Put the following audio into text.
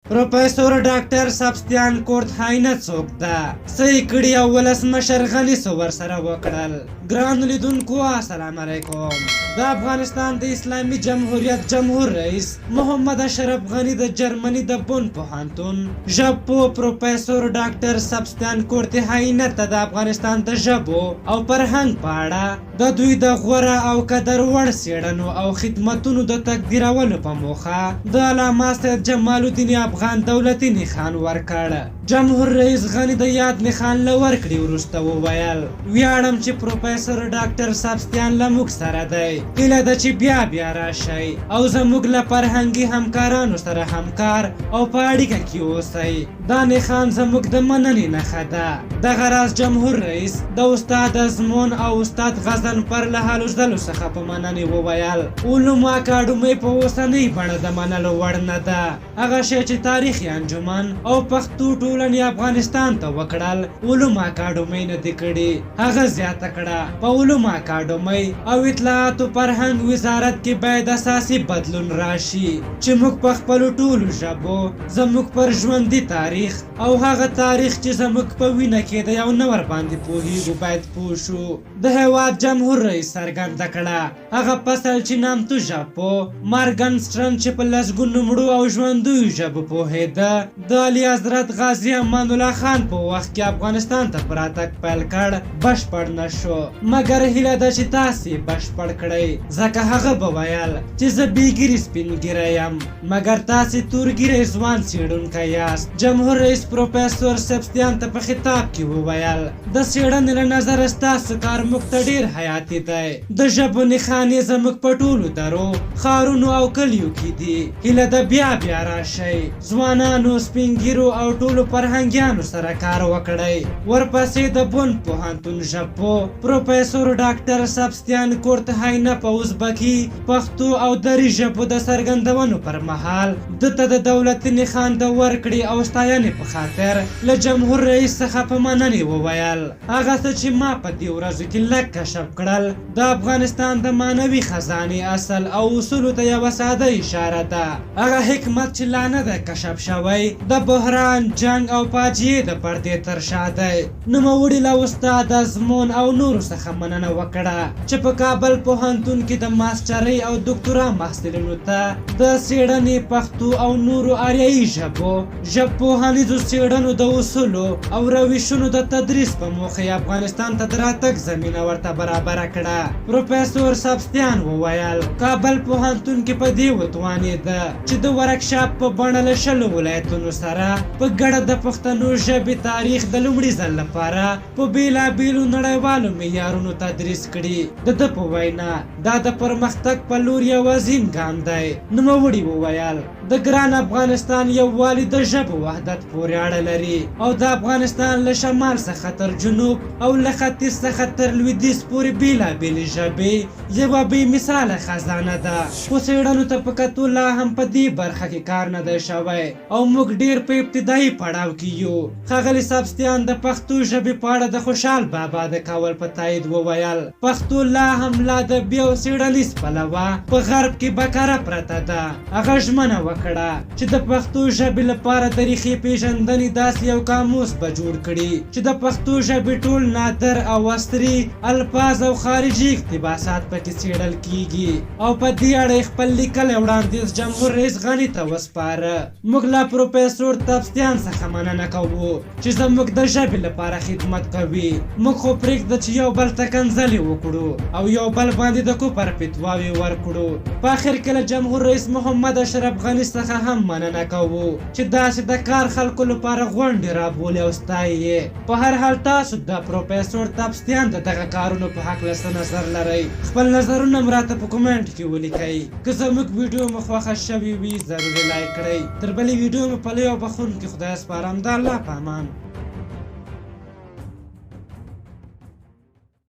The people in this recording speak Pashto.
پروفیسور ډاکټر سبستیان کورتهاینه څوک ده؟ څه یې کړي او ولسمشر غني څه ورسره وکړل؟ ګرانو لیدونکو السلام علیکم. د افغانستان د اسلامي جمهوریت جمهور رئیس محمد اشرف غني د جرمني د بون پوهنتون ژبپوه پروفیسور ډاکټر سبستیان کورتهاینه ته د افغانستان د ژبو او فرهنګ په اړه د دوی د غوره او قدر وړ څېړنو او خدمتونو د تقدیرولو په موخه د علامه سید جمال الدین افغان دولتي نښان ورکړ. جمهور رئیس غني د یاد نښان له ورکړې وروسته وویل ویاړم چې پروفیسور ډاکټر سبستیان له موږ سره دی. هیله ده چې بیا بیا راشئ او زموږ له فرهنګي همکارانو سره همکار او په اړیکه کې اوسئ. دا نښان زموږ د مننې نښه ده. دغه راز جمهور رئیس د استاد ازمون او استاد غضنفر له هلو ځلو څخه په مننې وویل علومو اکاډمۍ په اوسنۍ بڼه د منلو وړ نه ده. هغه شی چې تاریخي انجمن او پښتو ټولنې افغانستان ته وکړل علومو اکاډمۍ نه دي کړي. هغه زیاته کړه په علومو اکاډمۍ او اطلاعاتو فرهنګ وزارت کې باید اساسي بدلون راشي چې موږ په خپلو ټولو ژبو زموږ پر ژوندي تاریخ او هغه تاریخ چې زموږ په وینه کې د یو نه ورباندې پوهیږو باید پوه شو. د هېواد جمهور رئیس څرګنده کړه هغه فصل چې نامتو ژبپوه مارګنسټرن چې په لسګونو مړو او ژوندیو ژبو پوهېده د اعلی حضرت غازي امان الله خان په وخت کې افغانستان ته په راتګ پیل کړ بشپړ نه شو. مګر هیله ده چې تاسې بشپړ کړئ ځکه هغه به ویل چې زه بېګیري سپین ګیری یم مګر تاسې تورګیری ځوان څېړونکی یاست. جمهور رئیس پروفیسور سبستیان ته په خطاب کې وویل د څېړنې له نظره ستاسو کار موږ ته ډېر حیاتي دی. د ژبو نښانې زموږ په ټولو درو ښارونو او کلیو کې دي. هیله ده بیا بیا راشئ ځوانانو سپین ګیرو او ټولو فرهنګیانو سره کار وکړئ. ورپسې د بون پوهنتون ژبپوه پروفیسور ډاکټر سبستیان کورتهاینه په ازبکي پښتو او دري ژبو د څرګندونو پر مهال ده ته د دولتي نښان د ورکړې او ستاینې په خاطر له جمهور رئیس څخه په مننې وویل هغه څه چې ما په دې ورځو کې لږ کشف کړل د افغانستان د معنوي خزانې اصل او اصولو ته یوه ساده اشاره ده. هغه حکمت چې لا نه دی کشف شوی د بحران جنګ او فاجعې د پردې تر شا دی. نوموړي له استاد ازمون او نورو څخه مننه وکړه چې په کابل پوهنتون کې د ماسټرۍ او دکتورا محصلینو ته د څېړنې پښتو او نورو آریایي ژبو ژبپوهنیزو څېړنو د اصولو او روشونو د تدریس په موخه افغانستان ته د راتګ زمینه ورته برابره کړه. پروفیسور سبستیان وویل کابل پوهنتون کې په دې وتوانېده چې د ورکشاپ په بڼه له 20 ولایتونو سره په ګډه د پښتنو ژبې تاریخ د لومړي ځل لپاره په بېلابېلو نړیوالو معیارونو تدریس کړي. د ده په وینا دا د پرمختګ په لور یو عظیم ګام دی. نوموړي وویل د ګران افغانستان یووالي د ژبو وحدت پورې اړه لري او د افغانستان له شمال څخه تر جنوب او له ختیځ څخه تر لویدیځ پورې بېلابېلې ژبې یوه بې مثاله خزانه ده. خو څېړنو ته په کتو لا هم په دې برخه کې کار نه دی شوی او موږ ډېر په ابتدایي پړاو کې یو. ښاغلي سبستیان د پښتو ژبې په اړه د خوشحال بابا د کول په تایید وویل پښتو لا هم لا د بیا او څېړنیز پلوه په غرب کې بکاره پرته ده. هغه ژمنه وکړه چې د پښتو ژبې لپاره د ریښې پېژندنې داسې یو قاموس به جوړ کړي چې د پښتو ژبې ټول نادر او عصري الفاظ او خارجي اقتباسات پکې څېړل کیږي او په دې اړه خپل لیکلی وړاندیز جمهور رئیس غني ته وسپاره. موږ له پروفیسور سبستیان څخه مننه کوو چې زموږ د ژبې لپاره خدمت کوي. موږ خو پرېږده چې یو بل ته کنځلې وکړو او یو بل باندې د کفر فتواوې ورکړو. په آخر کې له جمهور رئیس محمد اشرف غني څخه هم مننه کوو چې داسې د کار خلکو لپاره غونډې رابولې او ستایي. په هر حال تاسو د پروفیسور سبستیان د دغه کارونو په هکله څه نظر لرئ؟ خپل نظرونه م راته په کومنټ کې ولیکئ. که زموږ ویډیو مو خوښه شوې وي ضروري لایک کړئ. تر بلې ویډیو مو په لوی او بخښونکي خدای سپارم. د الله په امان.